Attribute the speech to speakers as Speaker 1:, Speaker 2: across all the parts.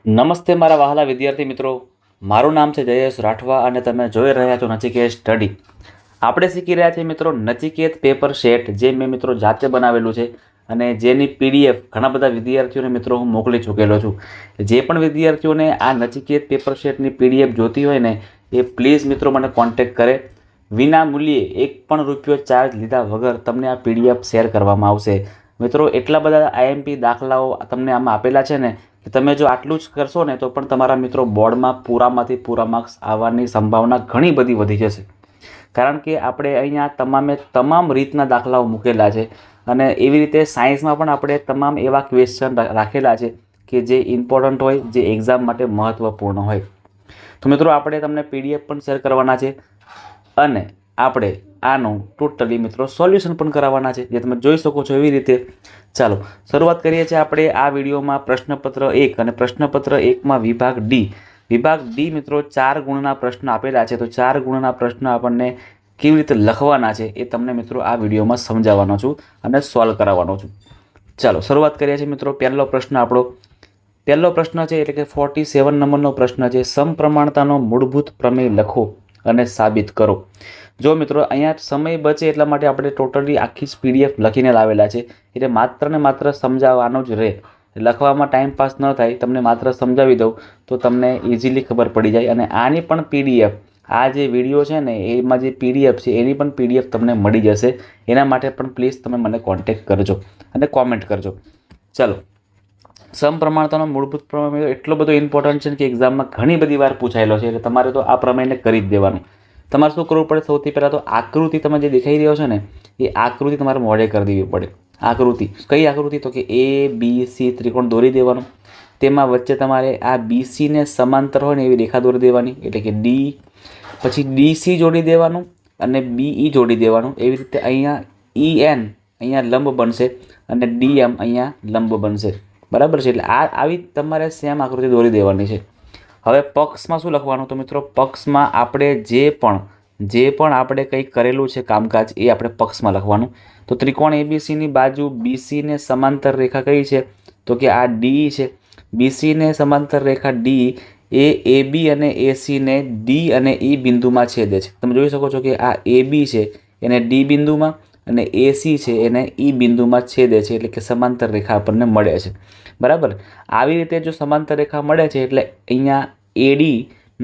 Speaker 1: નમસ્તે મારા વહાલા વિદ્યાર્થી મિત્રો, મારું નામ છે જયેશ રાઠવા અને તમે જોઈ રહ્યા છો નચિકેત સ્ટડી. આપણે શીખી રહ્યા છીએ મિત્રો નચિકેત પેપર સેટ, જે મેં મિત્રો જાતે બનાવેલું છે અને જેની પીડીએફ ઘણા બધા વિદ્યાર્થીઓને મિત્રો હું મોકલી ચૂકેલો છું. જે પણ વિદ્યાર્થીઓને આ નચિકેત પેપર સેટની પીડીએફ જોતી હોય ને એ પ્લીઝ મિત્રો મને કોન્ટેક્ટ કરે. વિના મૂલ્યે એક પણ રૂપિયો ચાર્જ લીધા વગર તમને આ પીડીએફ શેર કરવામાં આવશે. મિત્રો એટલા બધા આઈએમપી દાખલાઓ તમને આમાં આપેલા છે ને કે તમે જો આટલું જ કરશો ને તો પણ તમારા મિત્રો બોર્ડમાં પૂરામાંથી પૂરા માર્ક્સ આવવાની સંભાવના ઘણી બધી વધી જશે. કારણ કે આપણે અહીંયા તમામ રીતના દાખલાઓ મૂકેલા છે અને એવી રીતે સાયન્સમાં પણ આપણે તમામ એવા ક્વેશ્ચન રાખેલા છે કે જે ઇમ્પોર્ટન્ટ હોય, જે એક્ઝામ માટે મહત્ત્વપૂર્ણ હોય. તો મિત્રો આપણે તમને પીડીએફ પણ શેર કરવાના છે અને આપણે આનું ટોટલી મિત્રો સોલ્યુશન પણ કરાવવાના છે, જે તમે જોઈ શકો છો એવી રીતે. ચાલો શરૂઆત કરીએ છીએ આપણે આ વિડીયોમાં પ્રશ્નપત્ર 1 અને પ્રશ્નપત્ર 1માં વિભાગ ડી મિત્રો 4 ગુણના પ્રશ્ન આપેલા છે. તો 4 ગુણના પ્રશ્ન આપણને કેવી રીતે લખવાના છે એ તમને મિત્રો આ વિડીયોમાં સમજાવવાનો છું અને સોલ્વ કરાવવાનો છું. ચાલો શરૂઆત કરીએ છીએ મિત્રો. પહેલો પ્રશ્ન છે એટલે કે 47 નંબરનો પ્રશ્ન છે, સમપ્રમાણતાનો મૂળભૂત પ્રમેય લખો અને સાબિત કરો. જો મિત્રો અહીંયા સમય બચે એટલા માટે આપણે ટોટલી આખી પીડીએફ લખીને લાવેલા છે, એટલે માત્ર ને માત્ર સમજાવવાનો જ રહે. લખવામાં ટાઈમ પાસ ન થાય, તમને માત્ર સમજાવી દઉં તો તમને ઇઝીલી ખબર પડી જાય. અને આની પણ પીડીએફ, આ જે વિડીયો છે ને એમાં જે પીડીએફ છે એની પણ પીડીએફ તમને મળી જશે. એના માટે પણ પ્લીઝ તમે મને કોન્ટેક્ટ કરજો અને કોમેન્ટ કરજો. ચાલો, સમપ્રમાણતાનો મૂળભૂત પ્રમેય એટલો બધો ઇમ્પોર્ટન્ટ છે કે એક્ઝામમાં ઘણી બધી વાર પૂછાયેલો છે, એટલે તમારે તો આ પ્રમેયને કરી જ દેવાનું. તમારે શું કરવું પડે? સૌથી પહેલાં તો આકૃતિ તમે જે દેખાઈ રહ્યો છે ને એ આકૃતિ તમારે મોઢે કરી દેવી પડે. આકૃતિ કઈ આકૃતિ? તો કે ABC ત્રિકોણ દોરી દેવાનું. તેમાં વચ્ચે તમારે આ BCને સમાંતર હોય ને એવી રેખા દોરી દેવાની, એટલે કે D. પછી DC જોડી દેવાનું અને BE જોડી દેવાનું. એવી રીતે અહીંયા EN અહીંયા લંબ બનશે અને DM અહીંયા લંબ બનશે. બરાબર છે? એટલે આવી તમારે સેમ આકૃતિ દોરી દેવાની છે. હવે પક્ષમાં શું લખવાનું? તો મિત્રો પક્ષમાં આપણે જે પણ આપણે કંઈ કરેલું છે કામકાજ એ આપણે પક્ષમાં લખવાનું. તો ત્રિકોણ ABCની બાજુ BCને સમાંતર રેખા કઈ છે? તો કે આ D છે. BCને સમાંતર રેખા D એ AB અને ACને D અને E બિંદુમાં છેદે છે. તમે જોઈ શકો છો કે આ AB છે એને D બિંદુમાં અને AC છે એને E બિંદુમાં છેદે છે, એટલે કે સમાંતર રેખા આપણને મળે છે. બરાબર? આવી રીતે જો સમાંતર રેખા મળે છે એટલે અહીંયા AD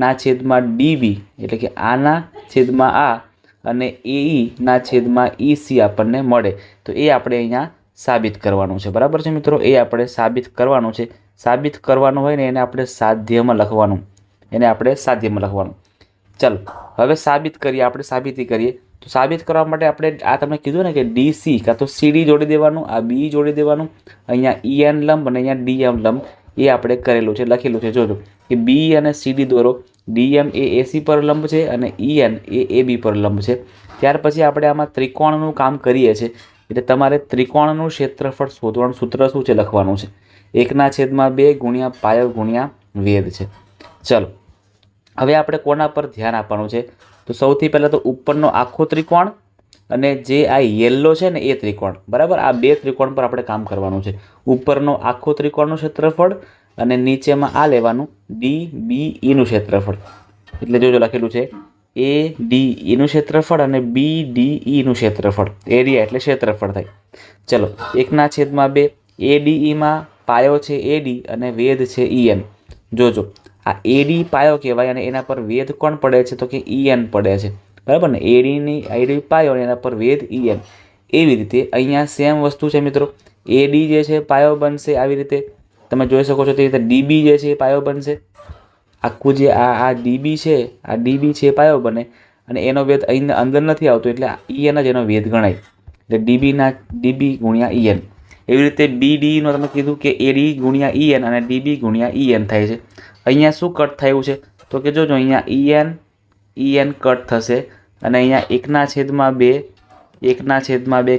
Speaker 1: ના છેદમાં DB એટલે કે આના છેદમાં આ અને AE ના છેદમાં EC આપણને મળે. તો એ આપણે અહીંયા સાબિત કરવાનું છે. બરાબર છે મિત્રો? એ આપણે સાબિત કરવાનું છે. સાબિત કરવાનું હોય ને એને આપણે સાધ્યમાં લખવાનું. ચાલો હવે સાબિત કરીએ, આપણે સાબિતી કરીએ. તો સાબિત કરવા માટે આપણે આ તમને કીધું ને કે DC કાં તો CD જોડી દેવાનું, આ BE જોડી દેવાનું, અહીંયા EN લંબ અને અહીંયા DM લંબ એ આપણે કરેલું છે, લખેલું છે. જોજો કે BE અને CD દોરો. DM એ AC પર લંબ છે અને EN એ AB પર લંબ છે. ત્યાર પછી આપણે આમાં ત્રિકોણનું કામ કરીએ છીએ, એટલે તમારે ત્રિકોણનું ક્ષેત્રફળ શોધવાનું સૂત્ર શું છે લખવાનું છે. 1/2 ગુણ્યા પાયો ગુણ્યા વેધ છે. ચલો હવે આપણે કોના પર ધ્યાન આપવાનું છે? તો સૌથી પહેલાં તો ઉપરનો આખો ત્રિકોણ અને જે આ યેલો છે ને એ ત્રિકોણ. બરાબર? આ બે ત્રિકોણ પર આપણે કામ કરવાનું છે. ઉપરનો આખો ત્રિકોણનું ક્ષેત્રફળ અને નીચેમાં આ લેવાનું DBEનું ક્ષેત્રફળ. એટલે જોજો લખેલું છે ADEનું ક્ષેત્રફળ અને BDEનું ક્ષેત્રફળ. એરિયા એટલે ક્ષેત્રફળ થાય. ચલો 1/2 ADEમાં પાયો છે AD અને વેધ છે EN. જોજો આ AD પાયો કહેવાય અને એના પર વેધ કોણ પડે છે? તો કે EN પડે છે. બરાબર ને? AD પાયો અને એના પર વેધ EN. એવી રીતે અહીંયા સેમ વસ્તુ છે મિત્રો. AD જે છે પાયો બનશે આવી રીતે, તમે જોઈ શકો છો તે રીતે. DB જે છે એ પાયો બનશે. આખું જે આ DB છે, આ DB છે પાયો બને અને એનો વેધ અહીં અંદર નથી આવતો એટલે EN જ એનો વેધ ગણાય. એટલે DB ગુણ્યા EN. એવી રીતે BDનો તમે કીધું કે AD ગુણ્યા EN અને DB ગુણ્યા EN થાય છે. અહીંયા શું કટ થયું છે? તો કે જોજો અહીંયા EN કટ થશે અને અહીંયા 1/2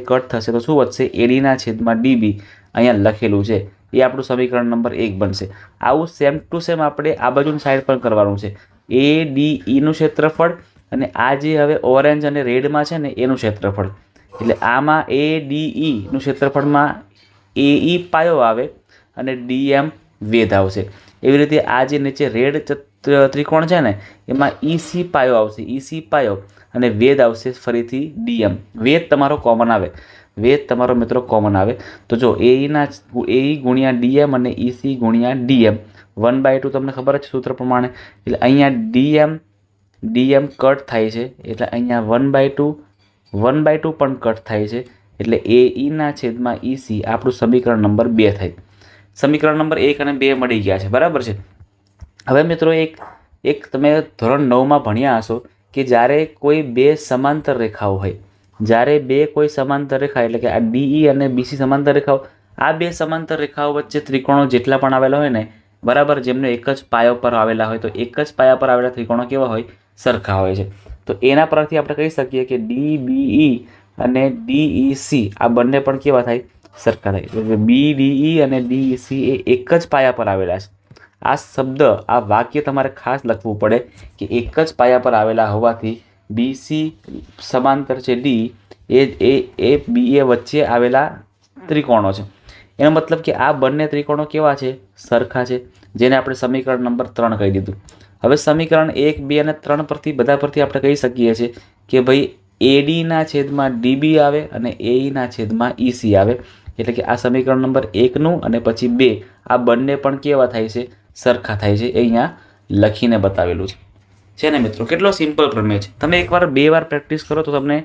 Speaker 1: કટ થશે. તો શું વધશે? AD/DB અહીંયા લખેલું છે એ આપણું સમીકરણ નંબર 1 બનશે. આવું સેમ ટુ સેમ આપણે આ બાજુની સાઈડ પર કરવાનું છે. ADEનું ક્ષેત્રફળ અને આ જે હવે ઓરેન્જ અને રેડમાં છે ને એનું ક્ષેત્રફળ. એટલે આમાં ADEનું ક્ષેત્રફળમાં AE પાયો આવે અને DM વેધ આવશે. એવી રીતે આ જે નીચે રેડ ત્રિકોણ છે ને એમાં EC પાયો આવશે, EC પાયો, અને વેધ આવશે ફરીથી DM. વેધ તમારો કોમન આવે, વેધ તમારો મિત્રો કોમન આવે. તો જો AE ગુણ્યા DM અને EC ગુણ્યા DM 1/2 તમને ખબર જ સૂત્ર પ્રમાણે. એટલે અહીંયા DM કટ થાય છે, એટલે અહીંયા 1/2 પણ કટ થાય છે. એટલે AE છેદમાં EC આપણું સમીકરણ નંબર 2 થાય. સમીકરણ નંબર 1 અને 2 મળી ગયા છે, બરાબર છે. હવે મિત્રો એક તમે ધોરણ 9માં ભણ્યા હશો કે જ્યારે કોઈ બે સમાંતર રેખાઓ હોય, જ્યારે કોઈ સમાંતર રેખા એટલે કે આ DE અને BC સમાંતર રેખાઓ, આ બે સમાંતર રેખાઓ વચ્ચે ત્રિકોણો જેટલા પણ આવેલા હોય ને, બરાબર, જેમને એક જ પાયા પર આવેલા હોય, તો એક જ પાયા પર આવેલા ત્રિકોણો કેવા હોય? સરખા હોય છે. તો એના પરથી આપણે કહી શકીએ કે DBE અને DEC આ બંને પણ કેવા થાય? સરખા થાય. એટલે BDE અને DEC એ એક જ પાયા પર આવેલા છે. આ શબ્દ, આ વાક્ય તમારે ખાસ લખવું પડે કે એક જ પાયા પર આવેલા હોવાથી BC સમાંતર છે D એ BA વચ્ચે આવેલા ત્રિકોણો છે. એનો મતલબ કે આ બંને ત્રિકોણો કેવા છે? સરખા છે, જેને આપણે સમીકરણ નંબર 3 કહી દીધું. હવે સમીકરણ 1, 2 અને 3 પરથી આપણે કહી શકીએ છીએ કે ભાઈ AD છેદમાં DB આવે અને AE છેદમાં EC આવે. એટલે કે આ સમીકરણ નંબર 1 અને પછી 2 આ બંને પણ કેવા થાય છે? સરખા થાય છે. અહીંયા લખીને બતાવેલું છે ને મિત્રો. કેટલો સિમ્પલ પ્રમેય છે. તમે એકવાર 2 વાર પ્રેક્ટિસ કરો તો તમને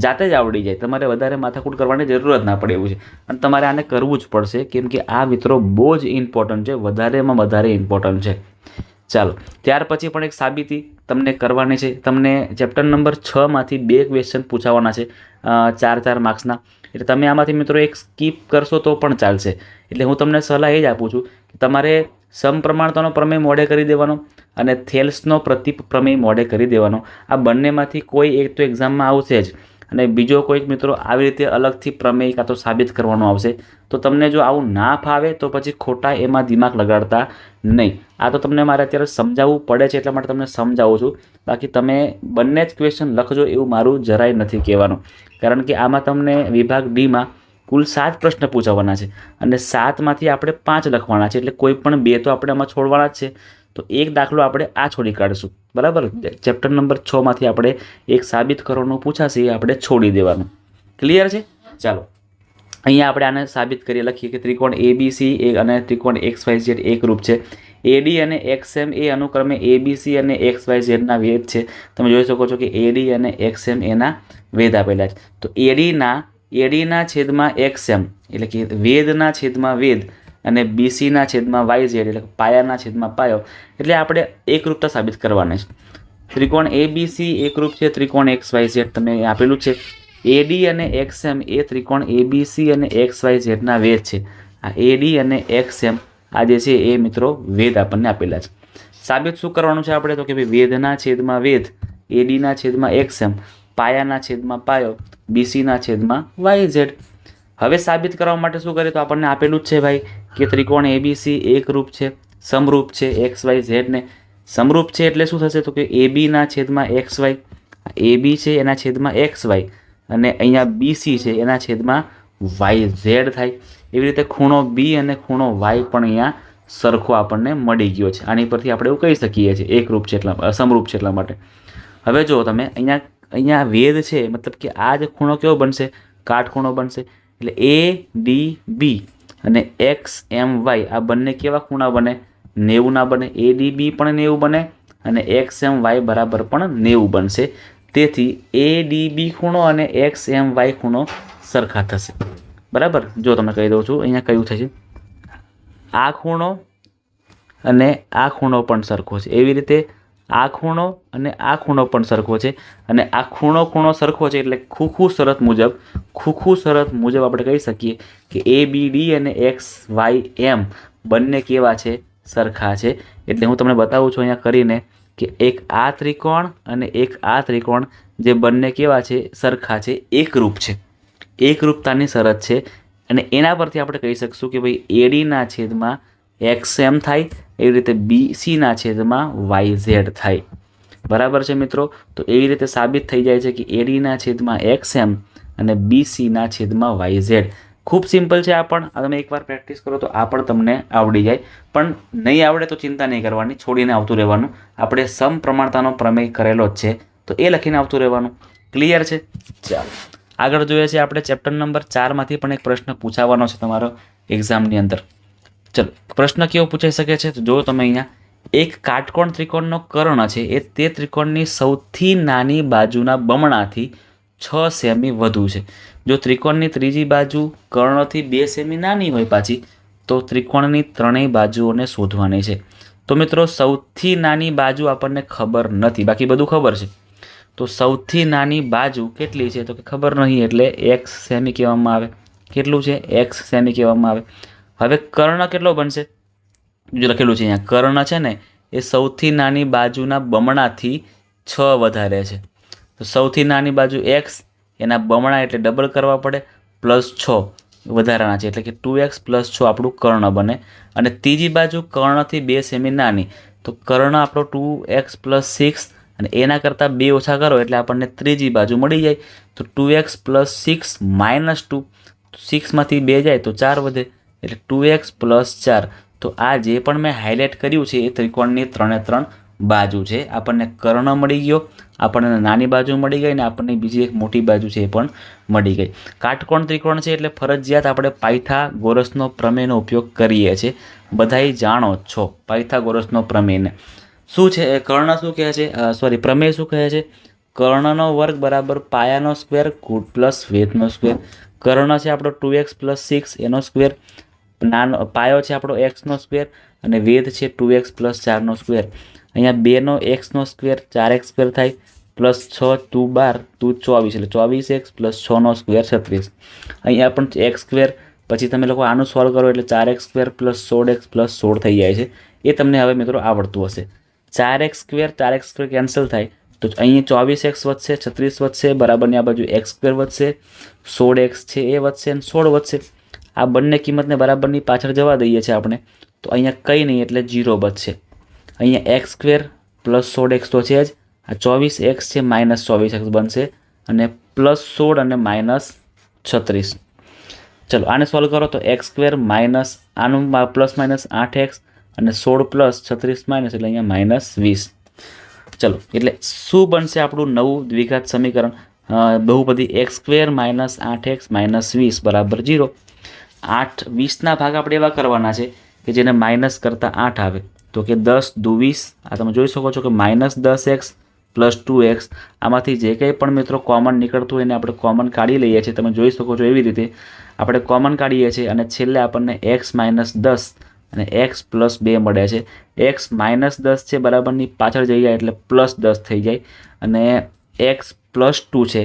Speaker 1: જાતે જ આવડી જાય. તમારે વધારે માથાકૂટ કરવાની જરૂર જ ના પડે એવું છે. અને તમારે આને કરવું જ પડશે, કેમ કે આ મિત્રો બહુ જ ઇમ્પોર્ટન્ટ છે, વધારેમાં વધારે ઇમ્પોર્ટન્ટ છે. ચાલો, ત્યાર પછી પણ એક સાબિતી તમને કરવાની છે. તમને ચેપ્ટર નંબર 6માંથી 2 ક્વેશ્ચન પૂછાવાના છે, 4 માર્ક્સના. એટલે તમે આમાંથી મિત્રો એક સ્કીપ કરશો તો પણ ચાલશે. એટલે હું તમને સલાહ એ જ આપું છું કે તમારે સમપ્રમાણતાનો પ્રમેય મોડે કરી દેવાનો અને થેલ્સનો પ્રમેય મોડે કરી દેવાનો. આ બંનેમાંથી કોઈ એક તો એક્ઝામમાં આવશે જ, અને બીજો કોઈક મિત્રો આવી રીતે અલગથી પ્રમેય કાં તો સાબિત કરવાનો આવશે. તો તમને જો આવું ના ફાવે તો પછી ખોટા એમાં દિમાગ લગાડતા નહીં. આ તો તમને મારે અત્યારે સમજાવવું પડે છે, એટલા માટે તમને સમજાવું છું. બાકી તમે બંને જ ક્વેશ્ચન લખજો એવું મારું જરાય નથી કહેવાનું. કારણ કે આમાં તમને વિભાગ Dમાં કુલ 7 પ્રશ્ન પૂછાવાના છે અને 7માંથી આપણે 5 લખવાના છે. એટલે કોઈ પણ 2 તો આપણે આમાં છોડવાના જ છે. તો એક દાખલો આપણે આ છોડી કાઢીશું, બરાબર. ચેપ્ટર નંબર 6માંથી આપણે એક સાબિત કરવાનું પૂછાશે, એ આપણે છોડી દેવાનું. ક્લિયર છે? ચાલો, અહીંયા આપણે આને સાબિત કરીએ. લખીએ કે ત્રિકોણ ABC અને ત્રિકોણ XYZ એકરૂપ છે. AD અને XM એ અનુક્રમે ABC અને XYZ ના વેધ છે. તમે જોઈ શકો છો કે AD અને XM એના વેધ આપેલા છે. તો AD છેદમાં XM એટલે કે વેધના છેદમાં વેધ અને BC છેદમાં YZ એટલે પાયાના છેદમાં પાયો, એટલે આપણે એકરૂપતા સાબિત કરવાની છે. ત્રિકોણ ABC એકરૂપ છે ત્રિકોણ XYZ તમે આપેલું છે. AD અને XM એ ત્રિકોણ ABC અને XYZ ના વેધ છે. આ AD અને XM આ જે છે એ મિત્રો વેધ આપણને આપેલા છે. સાબિત શું કરવાનું છે આપણે? તો કે ભાઈ વેધના છેદમાં વેધ, AD છેદમાં XM, પાયાના છેદમાં પાયો, BC છેદમાં YZ. હવે સાબિત કરવા માટે શું કરીએ? તો આપણને આપેલું જ છે ભાઈ કે ત્રિકોણ ABC એકરૂપ છે, સમરૂપ છે XYZ ને. સમરૂપ છે એટલે શું થશે? તો કે AB છેદમાં XY, AB છે એના છેદમાં XY અને અહીંયા BC છે એના છેદમાં YZ થાય. એવી રીતે ખૂણો B અને ખૂણો Y પણ અહીંયા સરખો આપણને મળી ગયો છે. આની પરથી આપણે એવું કહી શકીએ છીએ એકરૂપ છે સમરૂપ છે એટલા માટે. હવે જો તમે અહીંયા વેધ છે, મતલબ કે આ જે ખૂણો કેવો બનશે? કાટખૂણો બનશે. એટલે ADB અને XMY આ બંને કેવા ખૂણા બને? 90 ના બને. ADB પણ 90 બને અને XMY બરાબર પણ 90 બનશે. તેથી ADB ખૂણો અને XMY ખૂણો સરખા થશે, બરાબર. જો તમને કહી દઉં છું અહીંયા કયું થશે, આ ખૂણો અને આ ખૂણો પણ સરખો છે. એવી રીતે આ ખૂણો અને આ ખૂણો પણ સરખો છે. અને આ ખૂણો સરખો છે એટલે ખુખુ શરત મુજબ આપણે કહી શકીએ કે ABD અને XYM બંને કેવા છે? સરખા છે. એટલે હું તમને બતાવું છું અહીંયા કરીને કે એક આ ત્રિકોણ અને એક આ ત્રિકોણ જે બંને કેવા છે? સરખા છે, એકરૂપ છે. એકરૂપતાની શરત છે. અને એના પરથી આપણે કહી શકશું કે ભાઈ AD છેદમાં XM થાય, એવી રીતે BC છેદમાં YZ થાય, બરાબર છે મિત્રો. તો એવી રીતે સાબિત થઈ જાય છે કે AD છેદમાં XM અને BC છેદમાં YZ ખૂબ સિમ્પલ છે આ પણ. આ તમે એકવાર પ્રેક્ટિસ કરો તો આ પણ તમને આવડી જાય. પણ નહીં આવડે તો ચિંતા નહીં કરવાની, છોડીને આવતું રહેવાનું. આપણે સમપ્રમાણતાનો પ્રમેય કરેલો જ છે તો એ લખીને આવતું રહેવાનું. ક્લિયર છે? ચાલો આગળ જોઈએ છે આપણે ચેપ્ટર નંબર 4માંથી પણ એક પ્રશ્ન પૂછાવાનો છે તમારો એક્ઝામની અંદર. ચલો પ્રશ્ન કેવો પૂછાઈ શકે છે તો જો તમે અહીંયા એક કાટકોણ ત્રિકોણનો કર્ણ છે એ તે ત્રિકોણની સૌથી નાની બાજુના બમણાથી 6 સેમી વધુ છે. જો ત્રિકોણની ત્રીજી બાજુ કર્ણથી 2 સેમી નાની હોય પાછી તો ત્રિકોણની ત્રણેય બાજુઓને શોધવાની છે. તો મિત્રો સૌથી નાની બાજુ આપણને ખબર નથી, બાકી બધું ખબર છે. તો સૌથી નાની બાજુ કેટલી છે તો કે ખબર નહીં, એટલે x સેમી કહેવામાં આવે. કેટલું છે? x સેમી કહેવામાં આવે. હવે કર્ણ કેટલો બનશે? જો લખેલું છે અહીંયા કર્ણ છે ને એ સૌથી નાની બાજુના બમણાથી 6 વધારે છે. તો સૌથી નાની બાજુ x, એના બમણા એટલે ડબલ કરવા પડે, +6 વધારાના છે એટલે કે 2x + 6 આપણું કર્ણ બને. અને ત્રીજી બાજુ કર્ણથી 2 સેમી નાની, તો કર્ણ આપણો 2x + 6 અને એના કરતાં 2 ઓછા કરો એટલે આપણને ત્રીજી બાજુ મળી જાય. તો 2x + 6 - 2, 6માંથી 2 જાય તો 4 વધે એટલે 2x + 4. તો આ જે પણ મેં હાઇલાઇટ કર્યું છે એ ત્રિકોણની 3 બાજુ છે. આપણને કર્ણ મળી ગયો, આપણને નાની બાજુ મળી ગઈ, અને આપણને બીજી એક મોટી બાજુ છે એ પણ મળી ગઈ. કાટકોણ ત્રિકોણ છે એટલે ફરજિયાત આપણે પાયથાગોરસનો પ્રમેયનો ઉપયોગ કરીએ છીએ. બધાય જાણો છો પાયથાગોરસનો પ્રમેયને. શું છે એ કર્ણ શું કહે છે, પ્રમેય શું કહે છે? કર્ણનો વર્ગ બરાબર પાયાનો સ્ક્વેર પ્લસ વેધનો સ્ક્વેર. કર્ણ છે આપણો 2x + 6 એનો સ્ક્વેર, પાયો છે આપણો x નો સ્ક્વેર, અને વેધ છે 2x + 4નો સ્ક્વેર. અહીંયા 2નો x નો સ્ક્વેર 4x² થાય, +6 2 12 2 24 એટલે 24x + 6નો સ્ક્વેર 36. અહીંયા પણ x², પછી તમે લોકો આનું સોલ્વ કરો એટલે 4x² + 16x + 16 થઈ જાય છે. એ તમને હવે મિત્રો આવડતું હશે. 4x² 4x² કેન્સલ થાય તો અહીં 24x વધશે, 36 વધશે, બરાબરની આ બાજુ x² વધશે, 16x છે એ વધશે અને 16 વધશે. આ બંને કિંમતને બરાબરની પાછળ જવા દઈએ છીએ આપણે, તો અહીંયા કંઈ નહીં એટલે 0 બચશે. અહીંયા x² + 16x તો છે જ, આ 24x છે -24x બનશે, અને +16 અને -36. ચલો આને સોલ્વ કરો તો x² આનું ±8x અને 16 + 36 એટલે અહીંયા -20. ચલો એટલે શું બનશે આપણું નવું દ્વિઘાત સમીકરણ? બહુપદી x² - 8x - 20 = 0. 8 20ના ભાગ આપણે એવા કરવાના છે કે જેને માઇનસ કરતાં 8 આવે. તો કે 10 × 2 = 20. આ તમે જોઈ શકો છો કે -10x + 2x. આમાંથી જે કંઈ પણ મિત્રો કોમન નીકળતું હોય એને આપણે કોમન કાઢી લઈએ છીએ. તમે જોઈ શકો છો એવી રીતે આપણે કોમન કાઢીએ છીએ, અને છેલ્લે આપણને x - 10 અને x + 2 મળે છે. x - 10 છે બરાબરની પાછળ જઈ જાય એટલે +10 થઈ જાય, અને x + 2 છે,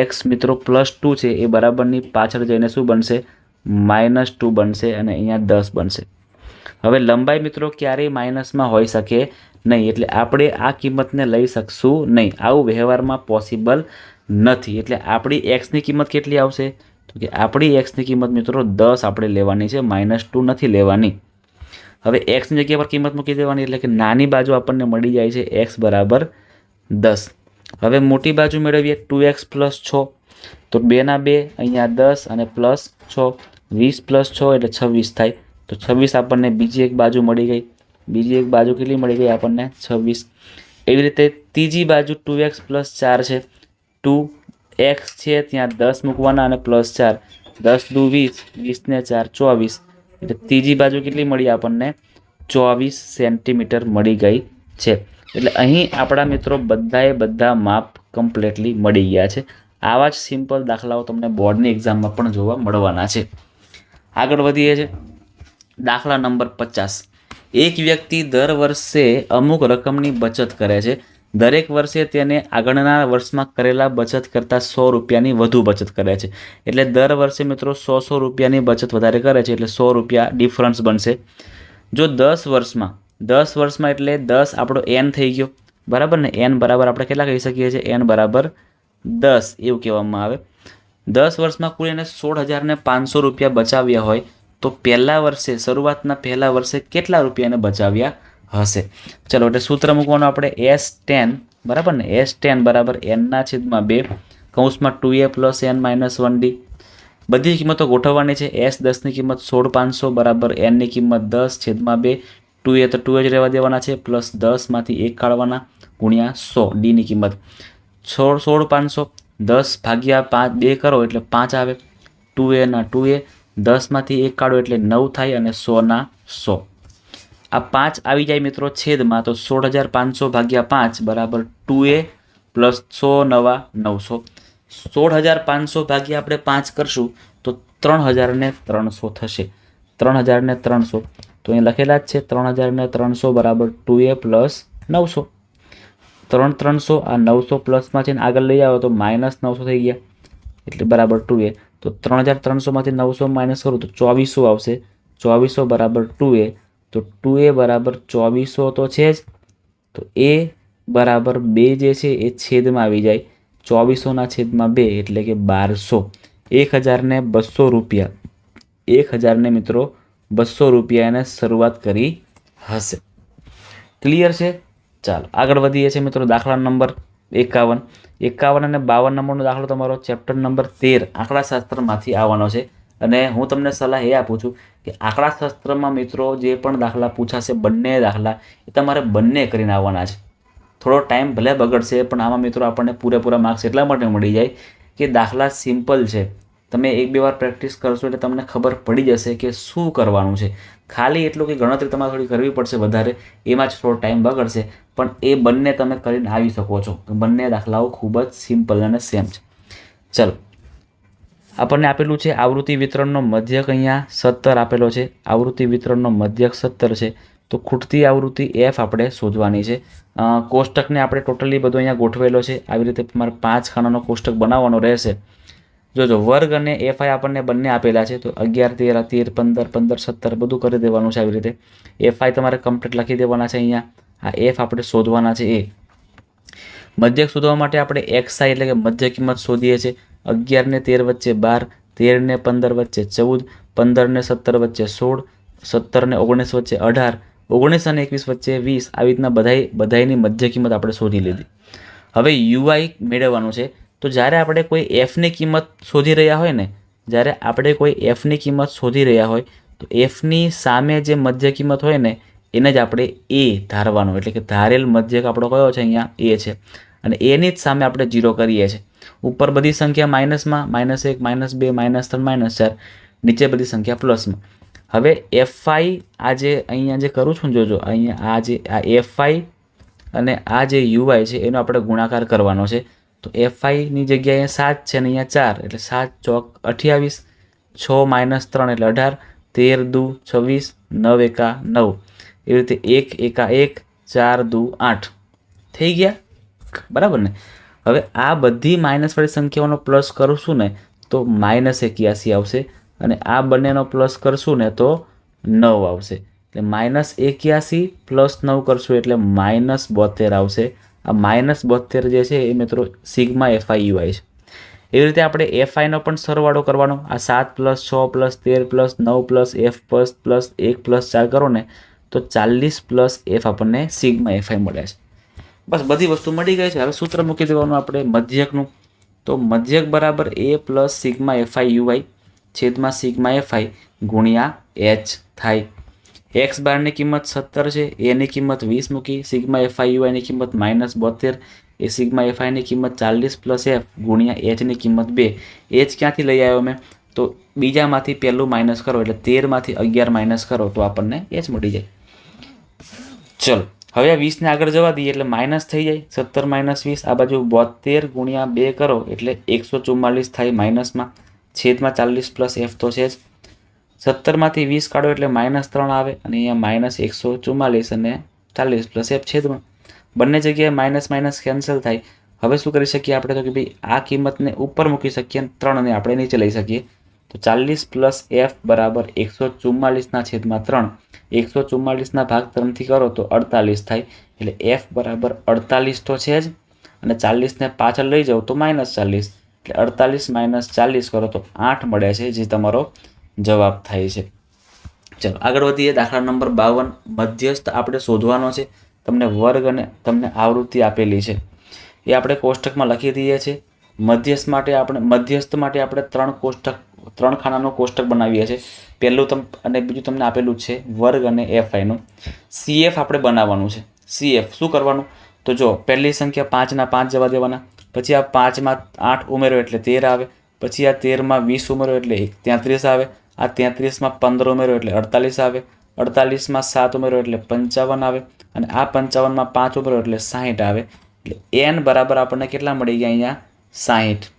Speaker 1: x મિત્રો +2 છે એ બરાબરની પાછળ જઈને શું બનશે? -2 બનશે, અને અહીંયા 10 બનશે. હવે લંબાઈ મિત્રો ક્યારેય માઇનસમાં હોઈ શકે નહીં, એટલે આપણે આ કિંમતને લઈ શકશું નહીં. આવું વ્યવહારમાં પોસિબલ નથી. એટલે આપણી એક્સની કિંમત કેટલી આવશે? તો કે આપણી એક્સની કિંમત મિત્રો 10 આપણે લેવાની છે, -2 નથી લેવાની. હવે એક્સની જગ્યા પર કિંમત મૂકી દેવાની, એટલે કે નાની બાજુ આપણને મળી જાય છે x = 10. હવે મોટી બાજુ મેળવીએ 2x + 6, તો 2 ના 2 અહીંયા 10 અને +6, 20 + 6 એટલે 26 થાય. તો 26 આપણને બીજી એક બાજુ મળી ગઈ. બીજી એક બાજુ કેટલી મળી ગઈ આપણને? 26. એવી રીતે ત્રીજી બાજુ 2x + 4 છે, 2x છે ત્યાં 10 મૂકવાના અને +4, 10 × 2 = 20, 20 ને 4 = 24. એટલે ત્રીજી બાજુ કેટલી મળી આપણને? 24 સેન્ટીમીટર મળી ગઈ છે. એટલે અહીં આપણા મિત્રો બધા માપ કમ્પ્લીટલી મળી ગયા છે. આવા જ સિમ્પલ દાખલાઓ તમને બોર્ડની એક્ઝામમાં પણ જોવા મળવાના છે. આગળ વધીએ છીએ. દાખલા નંબર 50. એક વ્યક્તિ દર વર્ષે અમુક રકમની બચત કરે છે. દરેક વર્ષે તેને આગળના વર્ષમાં કરેલા બચત કરતાં 100 રૂપિયાની વધુ બચત કરે છે. એટલે દર વર્ષે મિત્રો 100 રૂપિયાની બચત વધારે કરે છે, એટલે 100 રૂપિયા ડિફરન્સ બનશે. જો 10 વર્ષમાં એટલે 10 આપણો n થઈ ગયો, બરાબર ને? n બરાબર આપણે કેટલા કહી શકીએ છીએ? n = 10 એવું કહેવામાં આવે. 10 વર્ષમાં કુલ એને 16,500 રૂપિયા બચાવ્યા હોય, તો શરૂઆતના પહેલા વર્ષે કેટલા રૂપિયાને બચાવ્યા હશે? ચલો એટલે સૂત્ર મૂકવાનું આપણે S10, બરાબર ને? S10 = n/2 (2a + n - 1d). બધી કિંમતો ગોઠવવાની છે. S10 ની કિંમત 16,500 બરાબર n ની કિંમત 10/2. 2a તો 2 જ રહેવા દેવાના છે, પ્લસ 10માંથી 1 કાઢવાના ગુણ્યા 100 d ની કિંમત 16,500 10 ભાગ્યા 5 2 કરો એટલે 5 આવે. 2a ના 2a 10માંથી 1 કાઢો એટલે 9 થાય અને 100 ના 100. આ 5 આવી જાય મિત્રો છેદમાં, તો 16,500 ભાગ્યા 5 બરાબર 2a પ્લસ 100 નવા 900. 16,500 ભાગ્યા આપણે 5 કરશું તો 3,300 થશે. 3,300 તો અહીં લખેલા જ છે. 3,300 બરાબર 2a પ્લસ 900. 3,300 આ 900 પ્લસમાં છે ને આગળ લઈ આવો તો -900 થઈ ગયા એટલે બરાબર 2a. તો 3,300માંથી 900 માઇનસ કરું તો 2400 આવશે. 2400 બરાબર 2a. તો 2a બરાબર 2400 તો છે જ. તો a બરાબર 2 જે છે એ છેદમાં આવી જાય. 2400 છેદમાં 2 એટલે કે 1200. 1,200 રૂપિયા. 1,000 મિત્રો 200 રૂપિયા એને શરૂઆત કરી હશે. ક્લિયર છે? ચાલો આગળ વધીએ છીએ મિત્રો. દાખલા નંબર 51. 51 અને 52 નંબરનો દાખલો તમારો ચેપ્ટર નંબર 13 આંકડાશાસ્ત્રમાંથી આવવાનો છે. અને હું તમને સલાહ એ આપું છું કે આંકડાશાસ્ત્રમાં મિત્રો જે પણ દાખલા પૂછાશે, બંને દાખલા એ તમારે બંને કરીને આવવાના છે. થોડો ટાઈમ ભલે બગડશે પણ આમાં મિત્રો આપણને પૂરેપૂરા માર્ક્સ એટલા માટે મળી જાય કે દાખલા સિમ્પલ છે. તમે 1-2 વાર પ્રેક્ટિસ કરશો એટલે તમને ખબર પડી જશે કે શું કરવાનું છે. ખાલી એટલું કે ગણતરી તમારે થોડી કરવી પડશે વધારે, એમાં જ થોડો ટાઈમ બગડશે, પણ એ બંને તમે કરીને આવી શકો છો. બંને દાખલાઓ ખૂબ જ સિમ્પલ અને સેમ છે. ચલો, આપણને આપેલું છે આવૃત્તિ વિતરણનો મધ્યક અહીંયા 17 આપેલો છે. આવૃત્તિ વિતરણનો મધ્યક 17 છે. તો ખૂટતી આવૃત્તિ f આપણે શોધવાની છે. કોષ્ટકને આપણે ટોટલી બધો અહીંયા ગોઠવેલો છે. આવી રીતે તમારે 5 ખાનાનો કોષ્ટક બનાવવાનો રહેશે. જોજો વર્ગ અને fi આપણને બંને આપેલા છે. તો 11 13 13 15 15 17 બધું કરી દેવાનું છે. આવી રીતે fi તમારે કમ્પ્લીટ લખી દેવાના છે. અહીંયા આ f આપણે શોધવાના છે. એ મધ્યક શોધવા માટે આપણે xi એટલે કે મધ્ય કિંમત શોધીએ છીએ. 11 ને 13 વચ્ચે 12, 13 ને 15 વચ્ચે 14, 15 ને 17 વચ્ચે 16, 17 ને 19 વચ્ચે 18, 19 અને 21 વચ્ચે 20. આવી રીતના બધાની મધ્ય કિંમત આપણે શોધી લીધી. હવે ui મેળવવાનું છે. તો જ્યારે આપણે કોઈ fની કિંમત શોધી રહ્યા હોય ને, જ્યારે આપણે કોઈ fની કિંમત શોધી રહ્યા હોય તો fની સામે જે મધ્ય કિંમત હોય ને એને જ આપણે a ધારવાનો. એટલે કે ધારેલ મધ્યક આપણો કયો છે? અહીંયા a છે. અને એની જ સામે આપણે 0 કરીએ છીએ. ઉપર બધી સંખ્યા માઇનસમાં, -1 -2 -3 -4, નીચે બધી સંખ્યા પ્લસમાં. હવે fi આ જે અહીંયા જે કરું છું જોજો, અહીંયા આ fi અને આ જે ui છે એનો આપણે ગુણાકાર કરવાનો છે. તો fi ની જગ્યાએ 7 છે અને અહીંયા 4 એટલે 7 ચોક 28, 6 - 3 એટલે 18, 13 દુ 26, 9 એકા 9, એવી રીતે 1 એકા 1, 4 દુ 8 થઈ ગયા. બરાબર ને? હવે આ બધી માઇનસવાળી સંખ્યાઓનો પ્લસ કરશું ને તો -81 આવશે, અને આ બંનેનો પ્લસ કરશું ને તો 9 આવશે. એટલે -81 + 9 કરશું એટલે -72 આવશે. આ -72 જે છે એ મિત્રો સિગ્મા fi ui છે. એવી રીતે આપણે fi નો પણ સરવાળો કરવાનો. આ 7 + 6 + 13 + 9 + f + 1 + 4 કરો ને તો 40 + f આપણને સિગ્મા fi મળે છે. બસ બધી વસ્તુ મળી ગઈ છે. હવે સૂત્ર મૂકી દેવાનું આપણે મધ્યકનું. તો મધ્યક બરાબર a + સિગ્મા fi ui છેદમાં સિગ્મા fi ગુણ્યા h થાય. x બારની કિંમત 17 છે, a ની કિંમત 20 મૂકી, સિગ્મા fi ui ની કિંમત -72, એ સિગ્મા fi ની કિંમત 40 + f ગુણ્યા h ની કિંમત 2. h ક્યાંથી લઈ આવ્યો મેં? તો બીજામાંથી પહેલું માઇનસ કરો એટલે 13માંથી 11 માઇનસ કરો તો આપણને h મળી જાય. ચલો હવે આ 20 ને આગળ જવા દઈએ એટલે માઇનસ થઈ જાય. 17 - 20 આ બાજુ 72 ગુણ્યા 2 કરો એટલે 144 થાય માઇનસમાં, છેદમાં 40 + f તો છે જ. 17માંથી 20 કાઢો એટલે -3 આવે અને અહીંયા -144 અને 40 + f છેદમાં. બંને જગ્યાએ માઇનસ કેન્સલ થાય. હવે શું કરી શકીએ આપણે? તો કે ભાઈ આ કિંમતને ઉપર મૂકી શકીએ અને 3ને આપણે નીચે લઈ શકીએ. તો 40 + f બરાબર 144/3. 144 ભાગ 3થી કરો તો 48 થાય. એટલે f બરાબર 48 તો છે જ, અને 40 ને પાછળ લઈ જાઓ તો -40, એટલે 48 - 40 કરો તો 8 મળે છે, જે તમારો જવાબ થાય છે. ચલો આગળ વધીએ. દાખલા નંબર 52. મધ્યસ્થ આપણે શોધવાનો છે. તમને વર્ગ અને તમને આવૃત્તિ આપેલી છે એ આપણે કોષ્ટકમાં લખી દઈએ છીએ. મધ્યસ્થ માટે આપણે 3 કોષ્ટક ત્રણ ખાનાનું કોષ્ટક બનાવીએ છીએ. પહેલું અને બીજું તમને આપેલું જ છે વર્ગ અને એફઆઈનું. સીએફ આપણે બનાવવાનું છે. સીએફ શું કરવાનું? તો જો પહેલી સંખ્યા 5ના 5 જવા દેવાના, પછી આ 5માં 8 ઉમેરો એટલે 13 આવે, પછી આ 13માં 20 ઉમેરો એટલે 33 આવે, આ 33માં 15 ઉમેરો એટલે 48 આવે, 48માં 7 ઉમેરો એટલે 55 આવે, અને આ 55માં 5 ઉમેરો એટલે 60 આવે. એટલે એન બરાબર આપણને કેટલા મળી ગયા અહીંયા? 60.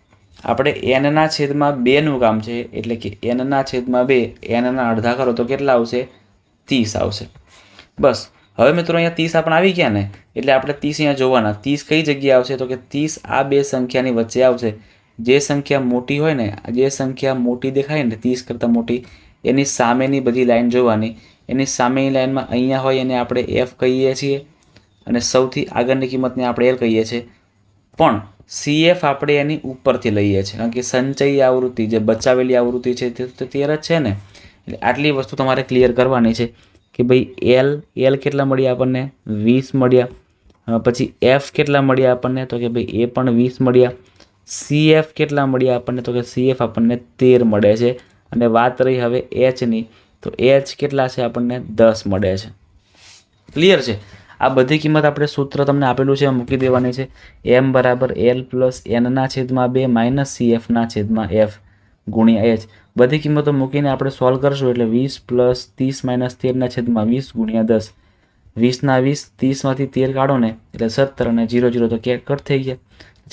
Speaker 1: આપણે એનના છેદમાં 2નું કામ છે, એટલે કે એનના છેદમાં 2 એનના અડધા કરો તો કેટલા આવશે? 30 આવશે. બસ. હવે મિત્રો અહીંયા 30 આપણે આવી ગયા ને, એટલે આપણે 30 અહીંયા જોવાના. 30 કઈ જગ્યાએ આવશે? તો કે 30 આ બે સંખ્યાની વચ્ચે આવશે. જે સંખ્યા મોટી હોય ને, જે સંખ્યા મોટી દેખાય ને 30 કરતાં મોટી, એની સામેની બધી લાઈન જોવાની. એની સામેની લાઈનમાં અહીંયા હોય એને આપણે એફ કહીએ છીએ, અને સૌથી આગળની કિંમતને આપણે એલ કહીએ છીએ. પણ સીએફ આપણે એની ઉપરથી લઈએ છીએ, કારણ કે સંચયી આવૃત્તિ જે બચાવેલી આવૃત્તિ છે તે તો 13 જ છે ને. એટલે આટલી વસ્તુ તમારે ક્લિયર કરવાની છે કે ભાઈ એલ કેટલા મળ્યા આપણને? 20 મળ્યા. પછી એફ કેટલા મળ્યા આપણને? તો કે ભાઈ એ પણ 20 મળ્યા. સીએફ કેટલા મળ્યા આપણને? તો કે સીએફ આપણને 13 મળે છે. અને વાત રહી હવે એચની, તો એચ કેટલા છે આપણને? 10 મળે છે. ક્લિયર છે? આ બધી કિંમત આપણે સૂત્ર તમને આપેલું છે મૂકી દેવાની છે. એમ બરાબર એલ પ્લસ એનના છેદમાં 2 માઇનસ સીએફના છેદમાં એફ ગુણ્યા એચ. બધી કિંમતો મૂકીને આપણે સોલ્વ કરશું એટલે 20 પ્લસ 30 માઇનસ 13ના છેદમાં 20 ગુણ્યા 10. 20ના 20, 30માંથી 13 કાઢો ને એટલે 17, અને 0 0 તો કટ થઈ ગયા,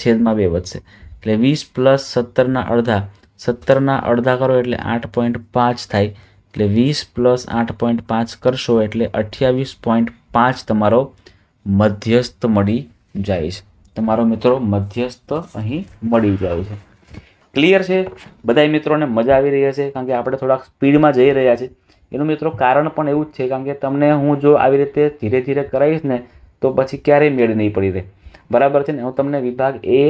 Speaker 1: છેદમાં 2 વધશે. એટલે 20 પ્લસ 17ના અડધા, 17ના અડધા કરો એટલે 8.5 થાય. એટલે 20 પ્લસ 8.5 કરશો એટલે 28.5 તમારો મધ્યસ્થ મળી જાય છે. તમારો મિત્રો મધ્યસ્થ અહીં મળી જાય છે. ક્લિયર છે? બધા મિત્રોને મજા આવી રહી છે, કારણ કે આપણે થોડાક સ્પીડમાં જઈ રહ્યા છીએ. એનું મિત્રો કારણ પણ એવું જ છે, કારણ કે તમને હું જો આવી રીતે ધીરે ધીરે કરાવીશ ને તો પછી ક્યારેય મેળ નહીં પડી રહે. બરાબર છે ને? હું તમને વિભાગ એ,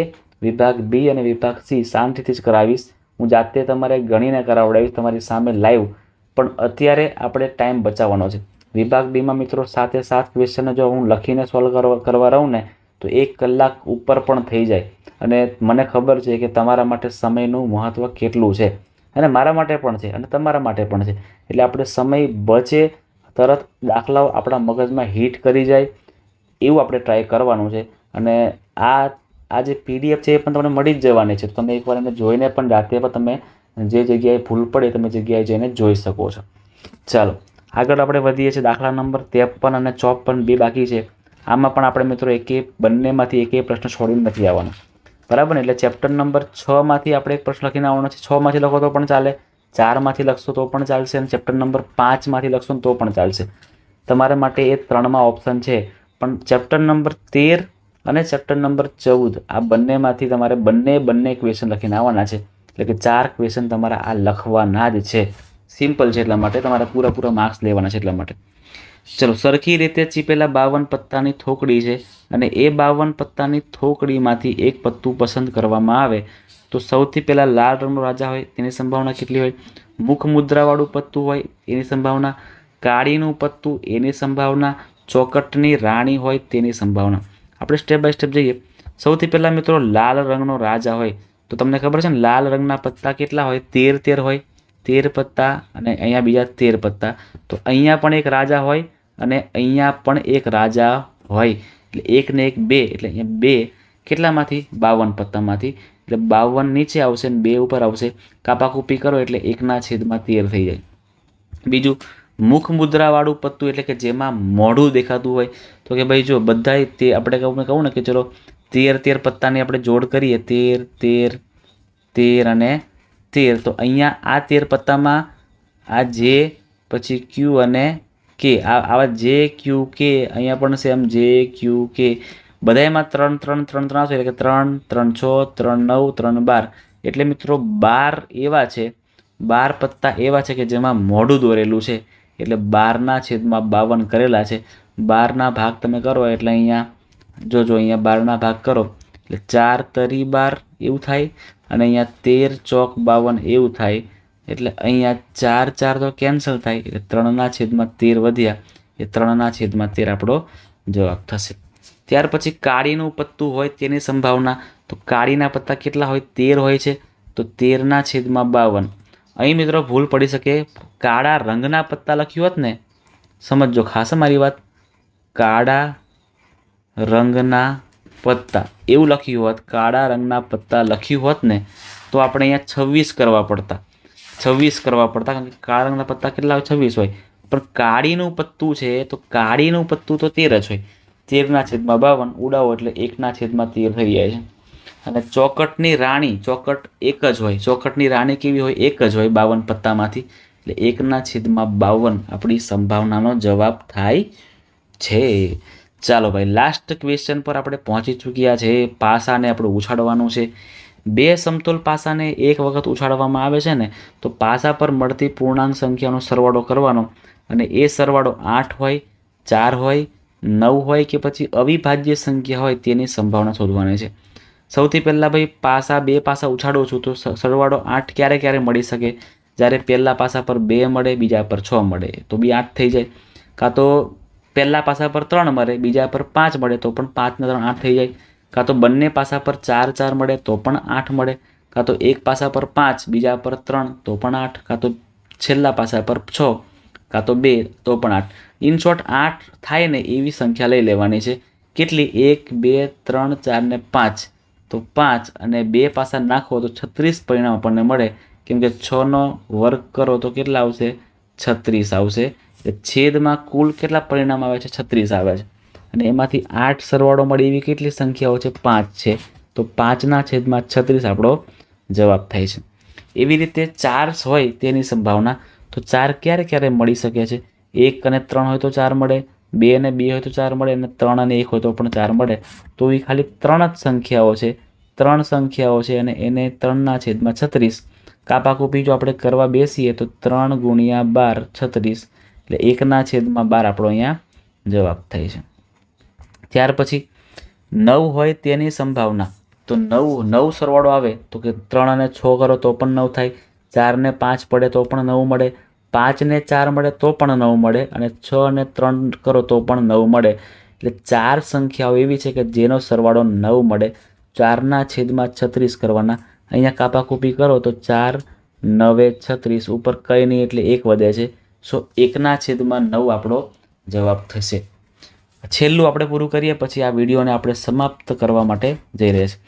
Speaker 1: વિભાગ બી અને વિભાગ સી શાંતિથી જ કરાવીશ. હું જાતે તમારે ગણીને કરાવડાવીશ તમારી સામે લાઈવ. પણ અત્યારે આપણે ટાઈમ બચાવવાનો છે. વિભાગ બીમાં મિત્રો 7 ક્વેશ્ચન જો હું લખીને સોલ્વ કરવા રહું ને તો 1 કલાક ઉપર પણ થઈ જાય. અને મને ખબર છે કે તમારા માટે સમયનું મહત્ત્વ કેટલું છે, અને મારા માટે પણ છે, અને તમારા માટે પણ છે. એટલે આપણે સમય બચે, તરત દાખલાઓ આપણા મગજમાં હિટ કરી જાય એવું આપણે ટ્રાય કરવાનું છે. અને આ જે પીડીએફ છે એ પણ તમને મળી જ જવાની છે. તમે એકવાર એને જોઈને પણ જાતે પણ તમે જે જગ્યાએ ભૂલ પડે તમે જગ્યાએ જઈને જોઈ શકો છો. ચાલો આગળ આપણે વધીએ છીએ. દાખલા નંબર 53 અને 54 બે બાકી છે. આમાં પણ આપણે મિત્રો બંનેમાંથી એક પ્રશ્ન છોડીને નથી આવવાનો. બરાબર ને? એટલે ચેપ્ટર નંબર 6માંથી આપણે એક પ્રશ્ન લખીને આવવાનો છે. 6માંથી લખો તો પણ ચાલે, 4માંથી લખશો તો પણ ચાલશે, અને ચેપ્ટર નંબર 5માંથી લખશો તો પણ ચાલશે. તમારા માટે એ 3માં ઓપ્શન છે. પણ ચેપ્ટર નંબર 13 અને ચેપ્ટર નંબર 14 આ બંનેમાંથી તમારે બંને ક્વેશ્ચન લખીને આવવાના છે. એટલે કે 4 ક્વેશ્ચન તમારા આ લખવાના જ છે. સિમ્પલ છે, એટલા માટે તમારે પૂરા માર્ક્સ લેવાના છે એટલા માટે. ચલો, સરખી રીતે ચીપેલા 52 પત્તાની થોકડી છે, અને એ 52 પત્તાની થોકડીમાંથી એક પત્તું પસંદ કરવામાં આવે તો સૌથી પહેલાં લાલ રંગનો રાજા હોય તેની સંભાવના કેટલી હોય? મુખ મુદ્રાવાળું પત્તું હોય એની સંભાવના, કાળીનું પત્તું એની સંભાવના, ચોકટની રાણી હોય તેની સંભાવના. આપણે સ્ટેપ બાય સ્ટેપ જઈએ. સૌથી પહેલાં મિત્રો લાલ રંગનો રાજા હોય તો તમને ખબર છે ને લાલ રંગના પત્તા કેટલા હોય? 13 હોય. 13 પત્તા, અને અહીંયા બીજા 13 પત્તા. તો અહીંયા પણ એક રાજા હોય અને અહીંયા પણ એક રાજા હોય. એટલે 1 ને 1 2, એટલે અહીંયા 2 કેટલામાંથી? 52 પત્તામાંથી. એટલે 52 નીચે આવશે ને 2 ઉપર આવશે. કાપાકૂપી કરો એટલે 1/13 થઈ જાય. બીજું મુખ મુદ્રાવાળું પત્તું, એટલે કે જેમાં મોઢું દેખાતું હોય. તો કે ભાઈ જો બધાય તે આપણે કહું ને કે ચલો 13 પત્તાની આપણે જોડ કરીએ, 13 13 અને 13. તો અહીંયા આ 13 પત્તામાં આ જે, પછી ક્યુ અને કે, આવા જે ક્યુ કે, અહીંયા પણ સેમ જે ક્યુ કે, બધામાં 3 3 3 3 આવશે. એટલે કે 3 3 6 3 9 3 12. એટલે મિત્રો 12 એવા છે, 12 પત્તા એવા છે કે જેમાં મોઢું દોરેલું છે. એટલે 12/52 કરેલા છે. 12ના ભાગ તમે કરો એટલે અહીંયા જોજો, અહીંયા 12ના ભાગ કરો એટલે 4 તરી 12 એવું થાય, અને અહીંયા 13 ચોક 52 એવું થાય. એટલે અહીંયા 4 4 તો કેન્સલ થાય, એટલે 3/13 વધ્યા. એ 3/13 આપણો જવાબ થશે. ત્યાર પછી કાળીનું પત્તું હોય તેની સંભાવના. તો કાળીના પત્તા કેટલા હોય? 13 હોય છે. તો 13/52. અહીં મિત્રો ભૂલ પડી શકે, કાળા રંગના પત્તા લખ્યું હોત ને, સમજો ખાસ મારી વાત, કાળા રંગના પત્તા એવું લખ્યું હોત, કાળા રંગના પત્તા લખ્યું હોત ને તો આપણે અહીંયા 26 કરવા પડતા, 26 કરવા પડતા, કારણ કે કાળા રંગના પત્તા કેટલા હોય? 26 હોય. પણ કાળીનું પત્તું છે તો કાળીનું પત્તું તો 13 જ હોય. 13/52 ઉડાવો એટલે 1/13 થઈ જાય છે. અને ચોકટની રાણી, ચોકટ એક જ હોય, ચોકટની રાણી કેવી હોય? એક જ હોય 52 પત્તામાંથી, એટલે 1/52 આપણી સંભાવનાનો જવાબ થાય છે. ચાલો ભાઈ, લાસ્ટ ક્વેશ્ચન પર આપણે પહોંચી ચૂક્યા છે. પાસાને આપણે ઉછાળવાનું છે. બે સમતોલ પાસાને એક વખત ઉછાળવામાં આવે છે ને તો પાસા પર મળતી પૂર્ણાંક સંખ્યાનો સરવાળો કરવાનો, અને એ સરવાળો 8 હોય, 4 હોય, 9 હોય કે પછી અવિભાજ્ય સંખ્યા હોય તેની સંભાવના શોધવાની છે. સૌથી પહેલાં ભાઈ બે પાસા ઉછાળું છું તો સરવાળો 8 ક્યારે ક્યારે મળી શકે? જ્યારે પહેલા પાસા પર 2 મળે, બીજા પર 6 મળે તો બી 8 થઈ જાય. કાં તો પહેલા પાસા પર 3 મળે, બીજા પર 5 મળે તો પણ 5 ને 3 8 થઈ જાય. કાં તો બંને પાસા પર 4 મળે તો પણ 8 મળે. કાં તો એક પાસા પર 5, બીજા પર 3 તો પણ 8. કાં તો છેલ્લા પાસા પર 6, કાં તો 2 તો પણ 8. ઇન શોર્ટ 8 થાય ને એવી સંખ્યા લઈ લેવાની છે. કેટલી? 1, 2, 3, 4 ને 5. તો 5 અને 2 પાસા નાખો તો 36 પરિણામ આપણને મળે. કેમ કે 6નો વર્ગ કરો તો કેટલા આવશે? 36 આવશે. છેદમાં કુલ કેટલા પરિણામ આવે છે? 36 આવે છે. અને એમાંથી 8 સરવાળો મળે એવી કેટલી સંખ્યાઓ છે? 5 છે. તો 5/36 આપણો જવાબ થાય છે. એવી રીતે 4 હોય તેની સંભાવના, તો 4 ક્યારે ક્યારે મળી શકે છે? 1 અને 3 હોય તો 4 મળે, 2 અને 2 હોય તો 4 મળે, અને 3 અને 1 હોય તો પણ 4 મળે. તો એ ખાલી 3 જ સંખ્યાઓ છે, 3 સંખ્યાઓ છે, અને એને 3/36 કાપાકૂપી જો આપણે કરવા બેસીએ તો 3 × 12 36, એટલે 1/12 આપણો અહીંયા જવાબ થાય છે. ત્યાર પછી 9 હોય તેની સંભાવના, તો 9 સરવાળો આવે તો કે 3 અને 6 કરો તો પણ 9 થાય, 4 ને 5 પડે તો પણ 9 મળે, 5 ને 4 મળે તો પણ 9 મળે, અને 6 અને 3 કરો તો પણ 9 મળે. એટલે 4 સંખ્યાઓ એવી છે કે જેનો સરવાળો 9 મળે. 4/36 કરવાના. અહીંયા કાપાકૂપી કરો તો 4 9 36, ઉપર કંઈ નહીં એટલે 1 વધે છે. સો 1/9 આપણો જવાબ થશે. છેલ્લું આપણે પૂરું કરીએ પછી આ વિડીયોને આપણે સમાપ્ત કરવા માટે જઈ રહ્યા છીએ.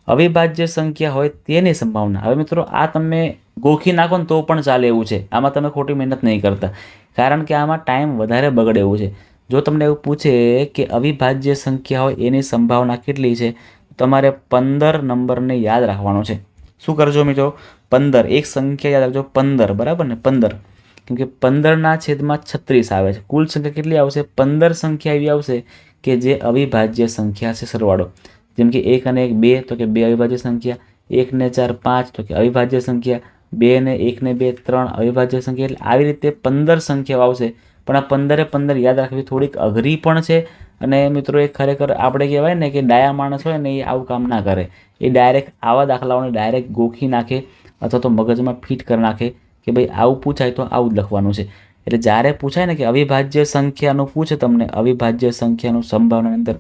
Speaker 1: અવિભાજ્ય સંખ્યા હોય તેની સંભાવના. હવે મિત્રો આ તમે ગોખી નાખો ને તો પણ ચાલે એવું છે. આમાં તમે ખોટી મહેનત નહીં કરતા, કારણ કે આમાં ટાઈમ વધારે બગડે એવું છે. જો તમને એવું પૂછે કે અવિભાજ્ય સંખ્યા હોય એની સંભાવના કેટલી છે, તમારે 15 નંબરને યાદ રાખવાનો છે. શું કરજો મિત્રો? 15, એક સંખ્યા યાદ રાખજો, 15, બરાબર ને? 15, કેમ કે 15/36 આવે છે. કુલ સંખ્યા કેટલી આવશે? 15 સંખ્યા એવી આવશે કે જે અવિભાજ્ય સંખ્યા છે સરવાળો. જેમ કે 1 અને 1 2 તો કે 2 અવિભાજ્ય સંખ્યા, 1 ને 4 5 તો કે અવિભાજ્ય સંખ્યા, 2 ને 1 ને 2 3 અવિભાજ્ય સંખ્યા. એટલે આવી રીતે 15 સંખ્યાઓ આવશે. પણ આ 15 યાદ રાખવી થોડીક અઘરી પણ છે. અને મિત્રો એ ખરેખર આપણે કહેવાય ને કે ડાયા માણસ હોય ને એ આવું કામ ના કરે. એ ડાયરેક્ટ આવા દાખલાઓને ડાયરેક્ટ ગોખી નાખે અથવા તો મગજમાં ફિટ કરી નાખે કે ભાઈ આવું પૂછાય તો આવું જ લખવાનું છે. એટલે જ્યારે પૂછાય ને કે અવિભાજ્ય સંખ્યાનું પૂછે તમને, અવિભાજ્ય સંખ્યાનું સંભાવનાની અંદર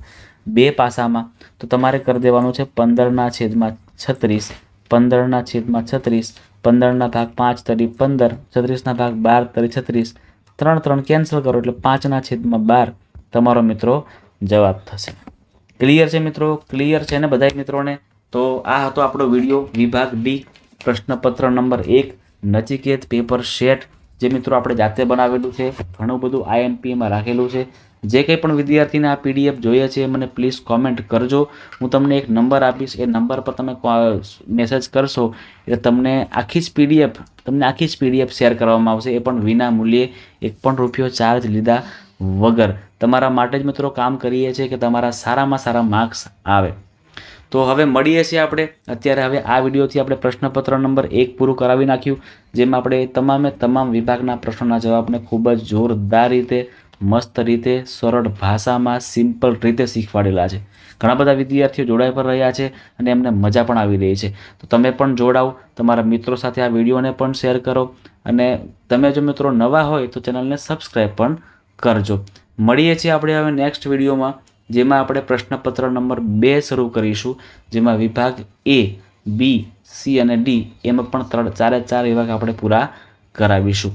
Speaker 1: 2 પાસામાં, તો તમારે કરી દેવાનું છે 15/36, 15/36, 15/5 તરી 15, 36/12 તરી 36, 3 કેન્સલ કરો એટલે 5/12 તમારો મિત્રો જવાબ થશે. ક્લિયર છે મિત્રો? ક્લિયર છે ને બધા મિત્રોને? તો આ હતો આપણો વિડીયો વિભાગ ડી પ્રશ્નપત્ર નંબર 1 નચિકેત પેપર સેટ, જે મિત્રો આપણે જાતે બનાવેલું છે. ઘણું બધું IMPમાં રાખેલું છે. જે કંઈ પણ વિદ્યાર્થીને આ PDF જોઈએ છે મને પ્લીઝ કોમેન્ટ કરજો. હું તમને એક નંબર આપીશ, એ નંબર પર તમે મેસેજ કરશો એટલે તમને આખી જ PDF શેર કરવામાં આવશે. એ પણ વિના મૂલ્યે, 1 પણ રૂપિયો ચાર્જ લીધા વગર. તમારા માટે જ મિત્રો કામ કરીએ છીએ કે તમારા સારામાં સારા માર્ક્સ આવે. તો હવે મળીએ છીએ આપણે અત્યારે. હવે આ વિડીયોથી આપણે પ્રશ્નપત્ર નંબર 1 પૂરું કરાવી નાખ્યું, જેમાં આપણે તમામ વિભાગના પ્રશ્નોના જવાબને ખૂબ જ જોરદાર રીતે, મસ્ત રીતે, સરળ ભાષામાં, સિમ્પલ રીતે શીખવાડેલા છે. ઘણા બધા વિદ્યાર્થીઓ જોડાઈ પણ રહ્યા છે અને એમને મજા પણ આવી રહી છે. તો તમે પણ જોડાઓ, તમારા મિત્રો સાથે આ વિડીયોને પણ શેર કરો, અને તમે જો મિત્રો નવા હોય તો ચેનલને સબસ્ક્રાઈબ પણ કરજો. મળીએ છીએ આપણે હવે નેક્સ્ટ વિડીયોમાં, જેમાં આપણે પ્રશ્નપત્ર નંબર 2 શરૂ કરીશું, જેમાં વિભાગ A, B, સી અને ડી એમાં પણ ચારે ચાર વિભાગ આપણે પૂરા કરાવીશું.